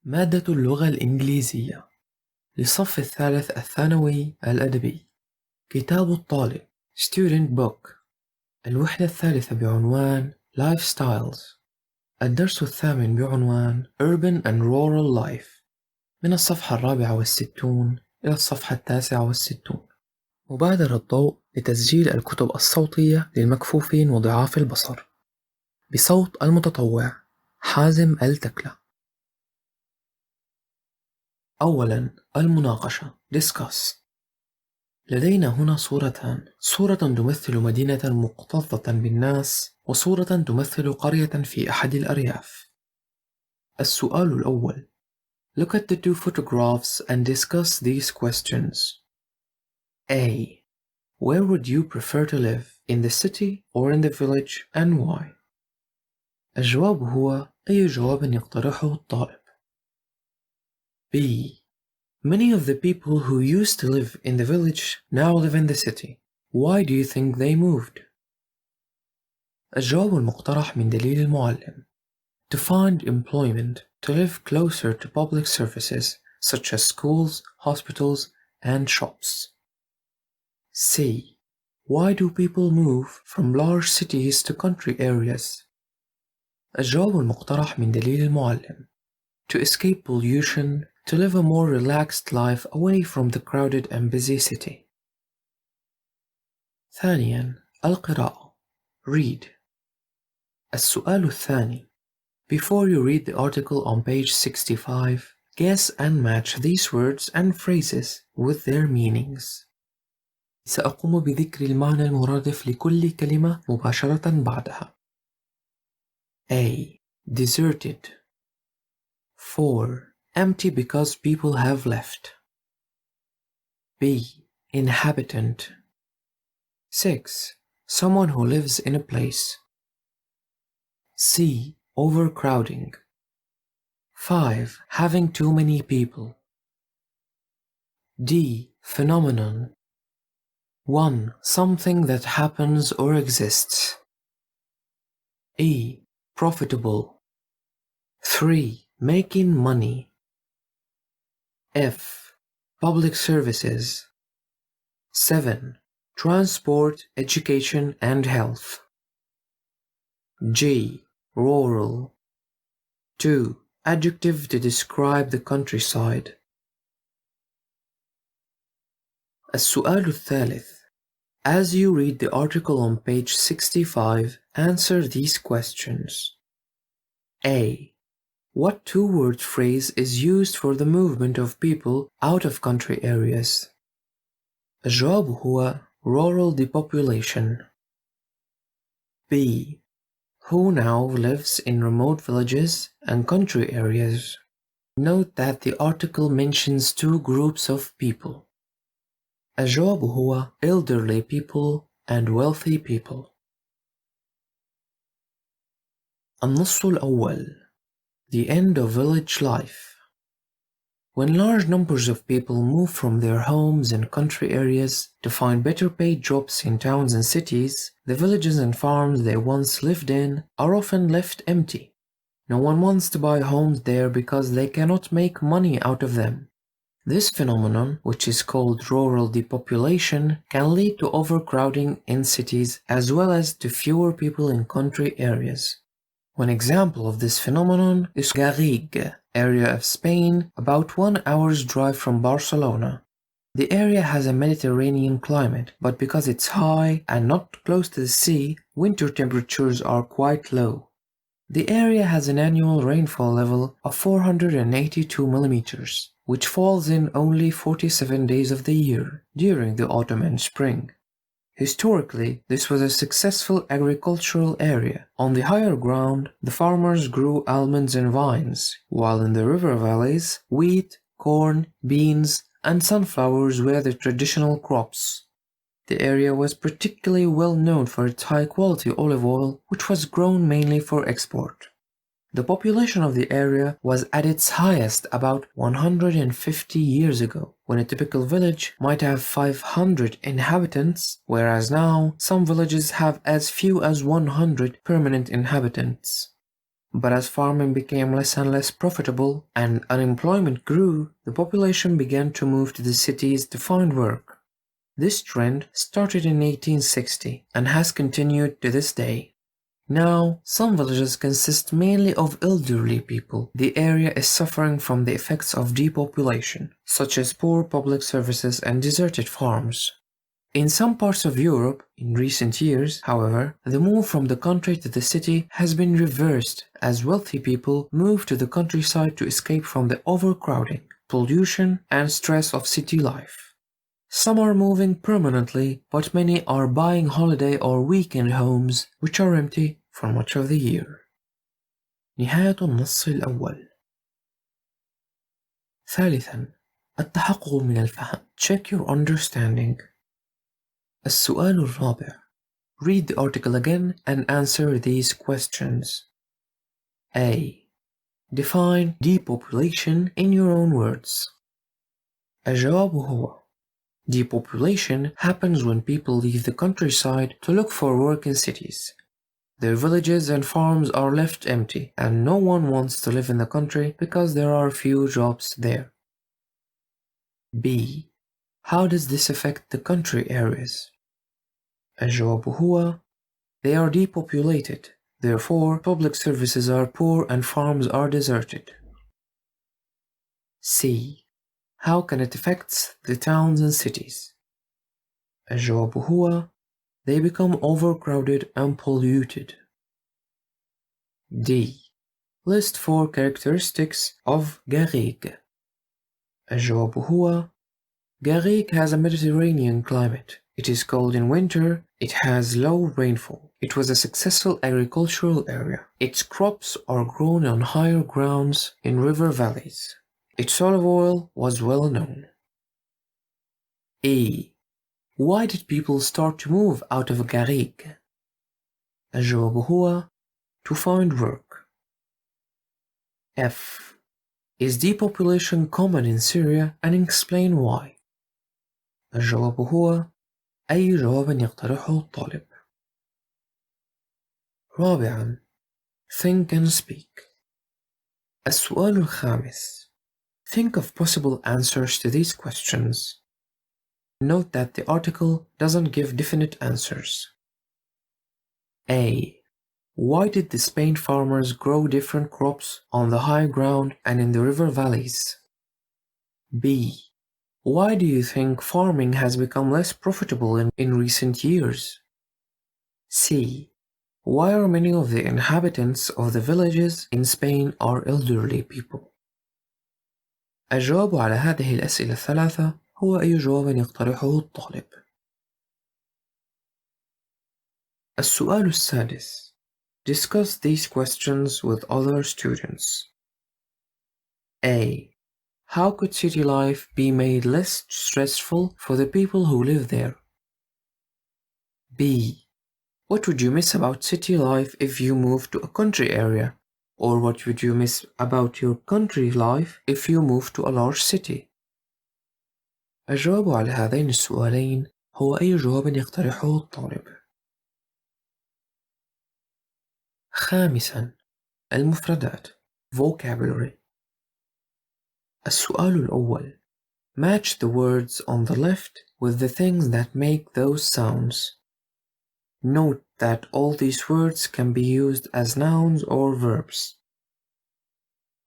مادة اللغة الإنجليزية للصف الثالث الثانوي الأدبي. كتاب الطالب Student Book. الوحدة الثالثة بعنوان Lifestyles. الدرس الثامن بعنوان Urban and Rural Life، من الصفحة 64 إلى الصفحة 69. مبادرة الضوء لتسجيل الكتب الصوتية للمكفوفين وضعاف البصر بصوت المتطوع حازم التكلة. أولاً، المناقشة Discuss. لدينا هنا صورتان، صورة تمثل مدينة مكتظة بالناس، وصورة تمثل قرية في أحد الأرياف. السؤال الأول: Look at the two photographs and discuss these questions. A. Where would you prefer to live, in the city or in the village, and why? الجواب هو أي جواب يقترحه الطالب. B. Many of the people who used to live in the village now live in the city. Why do you think they moved? الجواب المقترح من دليل المعلم: To find employment, to live closer to public services such as schools, hospitals, and shops. C. Why do people move from large cities to country areas? الجواب المقترح من دليل المعلم: To escape pollution, to live a more relaxed life away from the crowded and busy city. ثانياً، القراءة Read. السؤال الثاني: Before you read the article on page 65, guess and match these words and phrases with their meanings. سأقوم بذكر المعنى المرادف لكل كلمة مباشرة بعدها. A. Deserted. 4. Empty because people have left. B. Inhabitant. 6. Someone who lives in a place. C. Overcrowding. 5. Having too many people. D. Phenomenon. 1. Something that happens or exists. E. Profitable. 3. Making money. F. Public services. 7. Transport, education, and health. G. Rural. 2. Adjective to describe the countryside. السؤال الثالث: As you read the article on page 65, answer these questions. A. What two-word phrase is used for the movement of people out of country areas? الجواب هو rural depopulation. B. Who now lives in remote villages and country areas? Note that the article mentions two groups of people. الجواب هو elderly people and wealthy people. النص الأول: The end of village life. When large numbers of people move from their homes in country areas to find better paid jobs in towns and cities, the villages and farms they once lived in are often left empty. No one wants to buy homes there because they cannot make money out of them. This phenomenon, which is called rural depopulation, can lead to overcrowding in cities as well as to fewer people in country areas. One example of this phenomenon is Garrigue, area of Spain, about 1 hour's drive from Barcelona. The area has a Mediterranean climate, but because it's high and not close to the sea, winter temperatures are quite low. The area has an annual rainfall level of 482 millimeters, which falls in only 47 days of the year, during the autumn and spring. Historically, this was a successful agricultural area. On the higher ground, the farmers grew almonds and vines, while in the river valleys, wheat, corn, beans, and sunflowers were the traditional crops. The area was particularly well known for its high-quality olive oil, which was grown mainly for export. The population of the area was at its highest about 150 years ago, when a typical village might have 500 inhabitants, whereas now some villages have as few as 100 permanent inhabitants. But as farming became less and less profitable and unemployment grew, the population began to move to the cities to find work. This trend started in 1860 and has continued to this day. Now, some villages consist mainly of elderly people. The area is suffering from the effects of depopulation, such as poor public services and deserted farms. In some parts of Europe, in recent years, however, the move from the country to the city has been reversed as wealthy people move to the countryside to escape from the overcrowding, pollution, and stress of city life. Some are moving permanently, but many are buying holiday or weekend homes which are empty for much of the year. نهاية النص الأول. ثالثا، التحقق من الفهم. Check your understanding. السؤال الرابع. Read the article again and answer these questions. A. Define depopulation in your own words. الجواب هو: Depopulation happens when people leave the countryside to look for work in cities. Their villages and farms are left empty, and no one wants to live in the country because there are few jobs there. B. How does this affect the country areas? الجواب هو: They are depopulated, therefore public services are poor and farms are deserted. C. How can it affect the towns and cities? الجواب هو: They become overcrowded and polluted. D. List 4 characteristics of Garrigue. الجواب هو: Garrigue has a Mediterranean climate. It is cold in winter. It has low rainfall. It was a successful agricultural area. Its crops are grown on higher grounds in river valleys. Its olive oil was well known. A. Why did people start to move out of Garrigue? الجواب هو: To find work. F. Is depopulation common in Syria, and explain why? الجواب هو: أي جواب يقترحه الطالب. رابعاً. Think and speak. السؤال الخامس. Think of possible answers to these questions. Note that the article doesn't give definite answers. A. Why did the Spain farmers grow different crops on the high ground and in the river valleys? B. Why do you think farming has become less profitable in recent years? C. Why are many of the inhabitants of the villages in Spain are elderly people? الجواب على هذه الأسئلة الثلاثة هو أي جواب يقترحه الطالب. السؤال السادس. Discuss these questions with other students. A. How could city life be made less stressful for the people who live there? B. What would you miss about city life if you moved to a country area? Or what would you miss about your country life if you moved to a large city? الجواب على هذين السؤالين هو أي جواب يقترحه الطالب. خامساً. المفردات vocabulary. السؤال الأول. Match the words on the left with the things that make those sounds. Note that all these words can be used as nouns or verbs.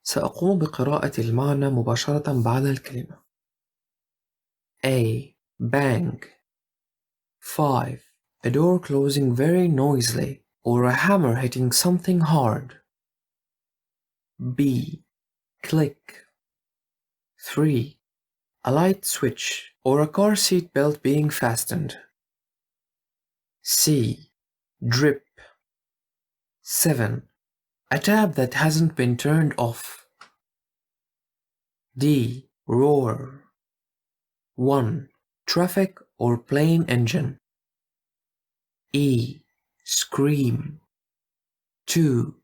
سأقوم بقراءة المعنى مباشرة بعد الكلمة. A. Bang. 5. A door closing very noisily or a hammer hitting something hard. B. Click. 3. A light switch or a car seat belt being fastened. C. Drip. 7. A tap that hasn't been turned off. D. Roar. 1. Traffic or plane engine. E. Scream. 2.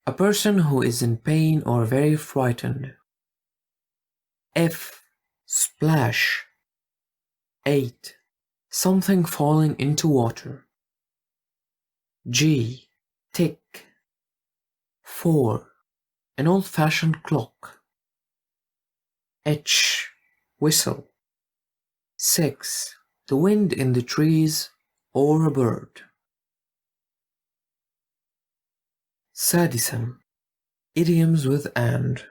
A person who is in pain or very frightened. F. Splash. 8. Something falling into water. G. Tick. 4. An old-fashioned clock. H. Whistle. 6. The wind in the trees or a bird. 6. Idioms with and.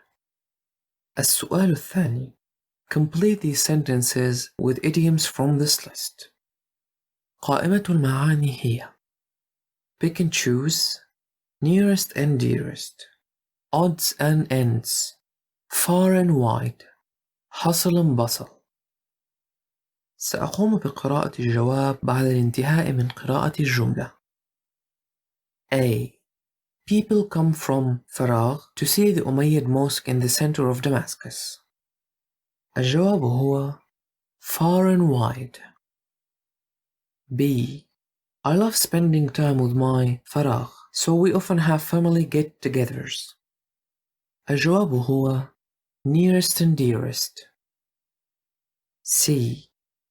السؤال الثاني. Complete these sentences with idioms from this list. قائمة المعاني هي pick and choose, nearest and dearest, odds and ends, far and wide, حصل بصل. سأقوم بقراءة الجواب بعد الانتهاء من قراءة الجملة. A. People come from فراغ to see the Umayyad Mosque in the center of Damascus. الجواب هو far and wide. B. I love spending time with my فراغ, so we often have family get-togethers. الجواب هو nearest and dearest. C.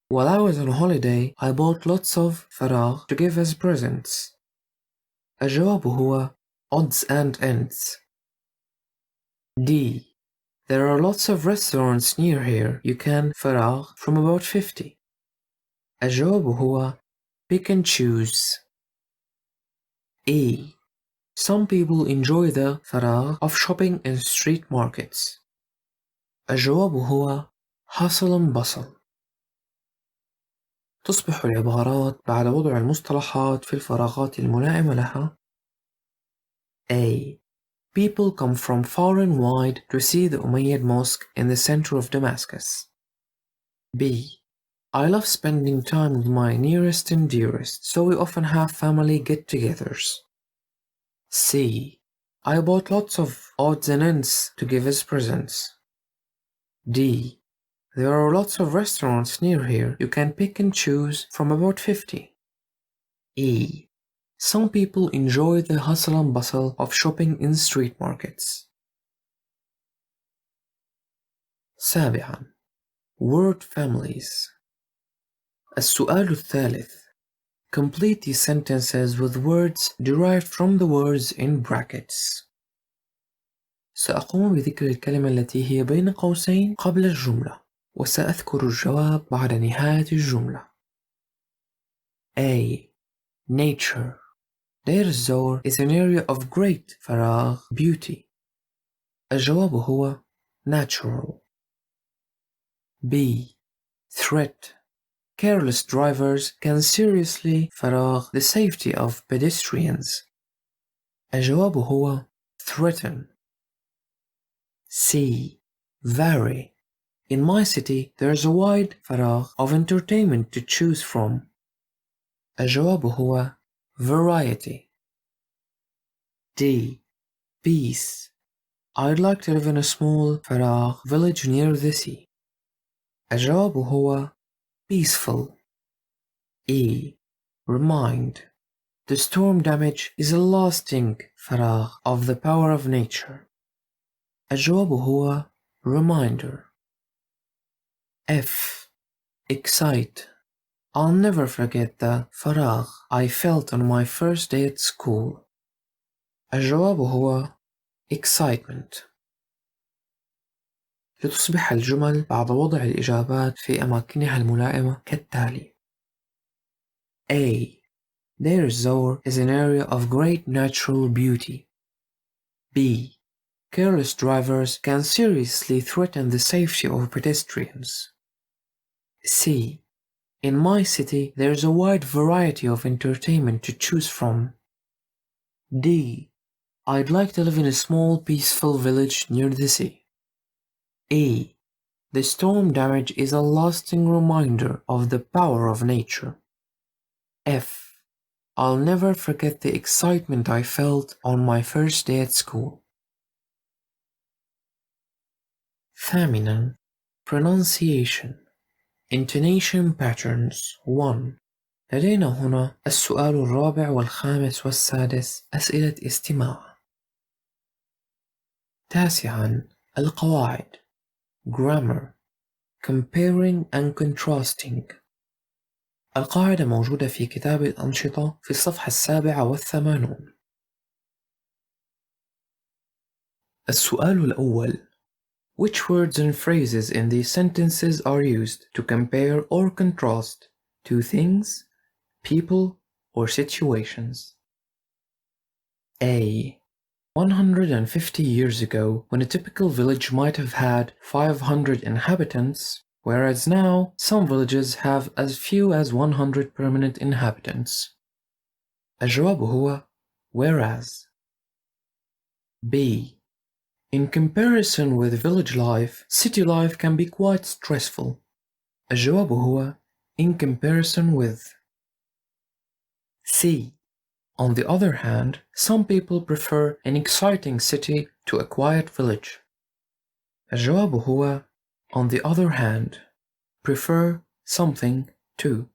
While I was on holiday, I bought lots of فراغ to give as presents. الجواب هو odds and ends. D. There are lots of restaurants near here. You can فراغ from about 50. الجواب هو pick and choose. E. Some people enjoy the فراغ of shopping in street markets. الجواب هو حصل بصل. تصبح العبارات بعد وضع المصطلحات في الفراغات الملائمة لها. A. People come from far and wide to see the Umayyad Mosque in the center of Damascus. B. I love spending time with my nearest and dearest, so we often have family get-togethers. C. I bought lots of odds and ends to give as presents. D. There are lots of restaurants near here. You can pick and choose from about 50. E. Some people enjoy the hustle and bustle of shopping in street markets. 7. Word families. السؤال الثالث. Complete these sentences with words derived from the words in brackets. سأقوم بذكر الكلمة التي هي بين قوسين قبل الجملة، وسأذكر الجواب بعد نهاية الجملة. A. Nature. دير الزور is an area of great فراغ beauty. الجواب هو natural. B. Threat. Careless drivers can seriously فراغ the safety of pedestrians. الجواب هو threaten. C. Vary. In my city there is a wide فراغ of entertainment to choose from. الجواب هو variety. D. Peace. I'd like to live in a small فراغ village near the sea. الجواب هو peaceful. E. Remind. The storm damage is a lasting فراغ of the power of nature. الجواب هو reminder. F. Excite. I'll never forget the فراغ I felt on my first day at school. الجواب هو excitement. لتصبح الجمل بعد وضع الإجابات في أماكنها الملائمة كالتالي. A. Deir ez-Zor is an area of great natural beauty. B. Careless drivers can seriously threaten the safety of pedestrians. C. In my city, there is a wide variety of entertainment to choose from. D. I'd like to live in a small, peaceful village near the sea. E. The storm damage is a lasting reminder of the power of nature. F. I'll never forget the excitement I felt on my first day at school. 8. Pronunciation. Intonation patterns 1. لدينا هنا السؤال الرابع والخامس والسادس أسئلة استماع. 9. القواعد Grammar. Comparing and contrasting. القاعدة موجودة في كتاب الأنشطة في الصفحة 87. السؤال الأول: Which words and phrases in these sentences are used to compare or contrast two things, people, or situations? A. 150 years ago, when a typical village might have had 500 inhabitants, whereas now some villages have as few as 100 permanent inhabitants. الجواب هو whereas. B. In comparison with village life, city life can be quite stressful. الجواب هو in comparison with. C. On the other hand, some people prefer an exciting city to a quiet village. الجواب هو on the other hand, prefer something to.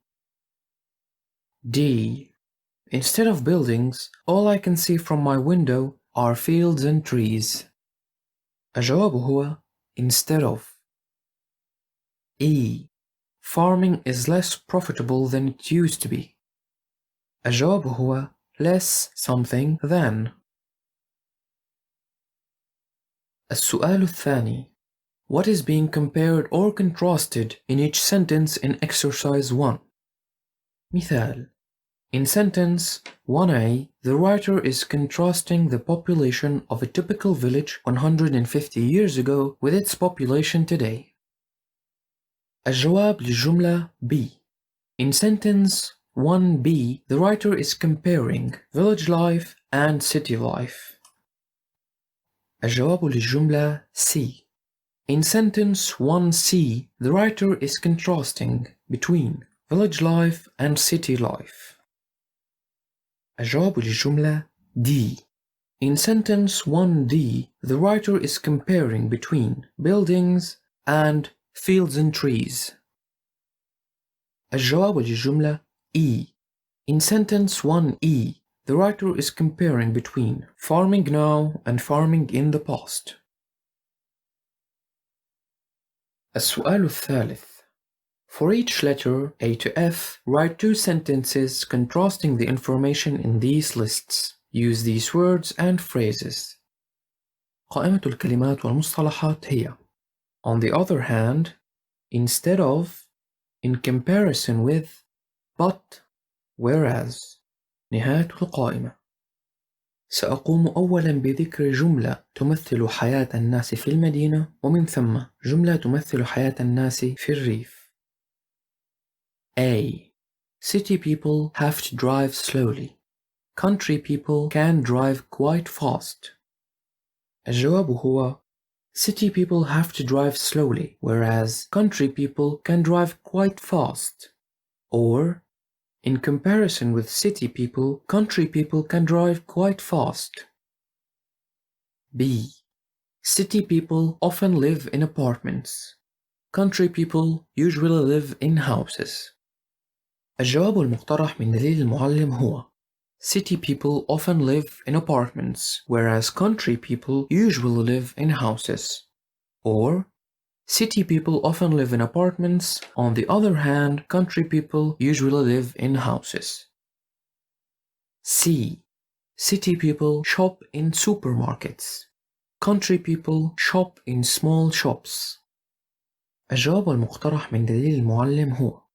D. Instead of buildings, all I can see from my window are fields and trees. الجواب هو instead of. E. Farming is less profitable than it used to be. الجواب هو less something than. السؤال الثاني: What is being compared or contrasted in each sentence in exercise 1? مثال: In sentence 1a, the writer is contrasting the population of a typical village 150 years ago with its population today. الجواب للجملة B. In sentence 1b, the writer is comparing village life and city life. الجواب للجملة C. In sentence 1c, the writer is contrasting between village life and city life. الجواب للجملة D. In sentence 1d, the writer is comparing between buildings and fields and trees. الجواب للجملة E. In sentence 1e, the writer is comparing between farming now and farming in the past. السؤال الثالث: For each letter A to F, write two sentences contrasting the information in these lists. Use these words and phrases. قائمة الكلمات والمصطلحات هي: On the other hand, instead of, in comparison with, but, whereas. نهاية القائمة. سأقوم أولاً بذكر جملة تمثل حياة الناس في المدينة، ومن ثم جملة تمثل حياة الناس في الريف. A. City people have to drive slowly. Country people can drive quite fast. الجواب هو City people have to drive slowly, whereas country people can drive quite fast. Or, in comparison with city people, country people can drive quite fast. B. City people often live in apartments. Country people usually live in houses. الجواب المقترح من دليل المعلم هو City people often live in apartments, whereas country people usually live in houses. Or, city people often live in apartments, on the other hand, country people usually live in houses. C. City people shop in supermarkets. Country people shop in small shops. الجواب المقترح من دليل المعلم هو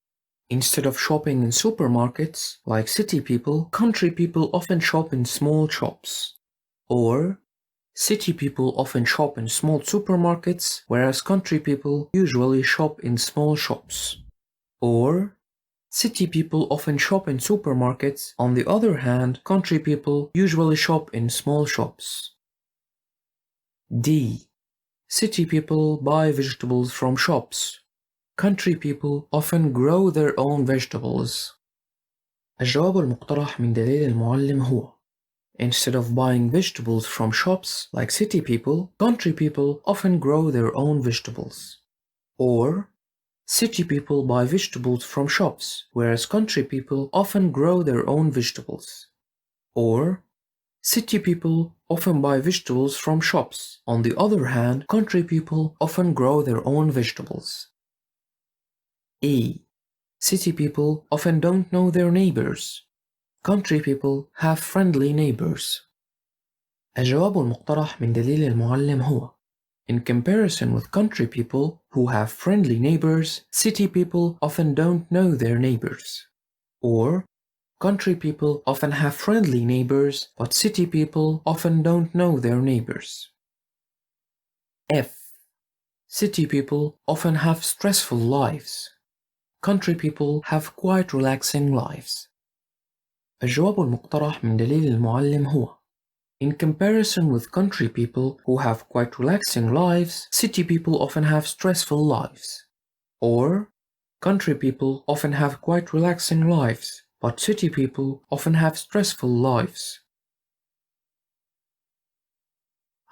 Instead of shopping in supermarkets, like city people, country people often shop in small shops. Or, city people often shop in small supermarkets, whereas country people usually shop in small shops. Or, city people often shop in supermarkets, on the other hand, country people usually shop in small shops. D. City people buy vegetables from shops. Country people often grow their own vegetables. الجواب المقترح من دليل المعلم هو Instead of buying vegetables from shops like city people, country people often grow their own vegetables. Or, city people buy vegetables from shops, whereas country people often grow their own vegetables. Or, city people often buy vegetables from shops. On the other hand, country people often grow their own vegetables. E. City people often don't know their neighbors. Country people have friendly neighbors. الجواب المقترح من دليل المعلم هو: In comparison with country people who have friendly neighbors, city people often don't know their neighbors. Or, country people often have friendly neighbors, but city people often don't know their neighbors. F. City people often have stressful lives. Country people have quite relaxing lives. الجواب المقترح من دليل المعلم هو: In comparison with country people who have quite relaxing lives, city people often have stressful lives. Or, country people often have quite relaxing lives, but city people often have stressful lives.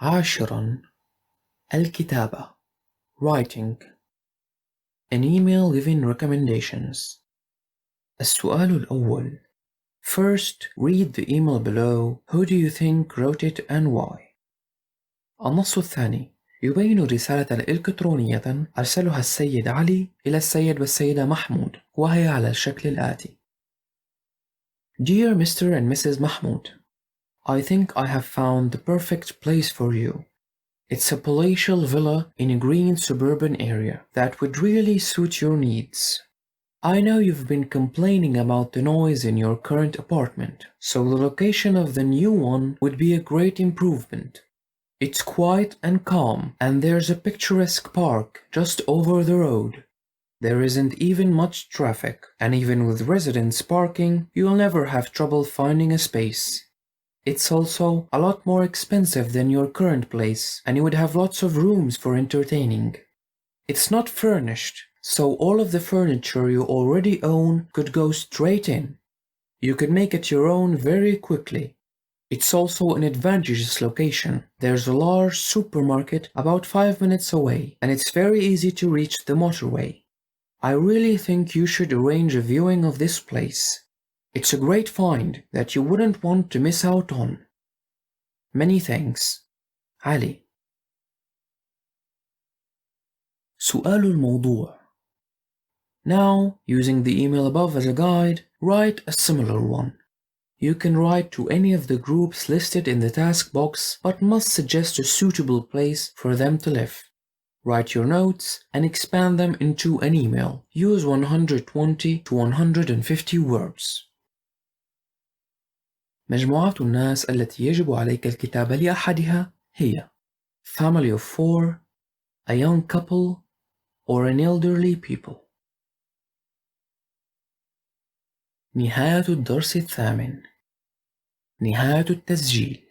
10. الكتابة writing. An email giving recommendations. السؤال الأول. First, read the email below. Who do you think wrote it and why? النص الثاني يبين رسالة إلكترونية أرسلها السيد علي إلى السيد والسيدة محمود، وهي على الشكل الآتي: Dear Mr. and Mrs. Mahmoud, I think I have found the perfect place for you. It's a palatial villa in a green suburban area that would really suit your needs. I know you've been complaining about the noise in your current apartment, so the location of the new one would be a great improvement. It's quiet and calm, and there's a picturesque park just over the road. There isn't even much traffic, and even with residents parking, you'll never have trouble finding a space. It's also a lot more expensive than your current place, and you would have lots of rooms for entertaining. It's not furnished, so all of the furniture you already own could go straight in. You could make it your own very quickly. It's also an advantageous location. There's a large supermarket about 5 minutes away, and it's very easy to reach the motorway. I really think you should arrange a viewing of this place. It's a great find that you wouldn't want to miss out on. Many thanks. علي. سؤال الموضوع. Now, using the email above as a guide, write a similar one. You can write to any of the groups listed in the task box, but must suggest a suitable place for them to live. Write your notes and expand them into an email. Use 120 to 150 words. مجموعات الناس التي يجب عليك الكتابة لأحدها هي family of 4, a young couple, or an elderly people. نهاية الدرس الثامن. نهاية التسجيل.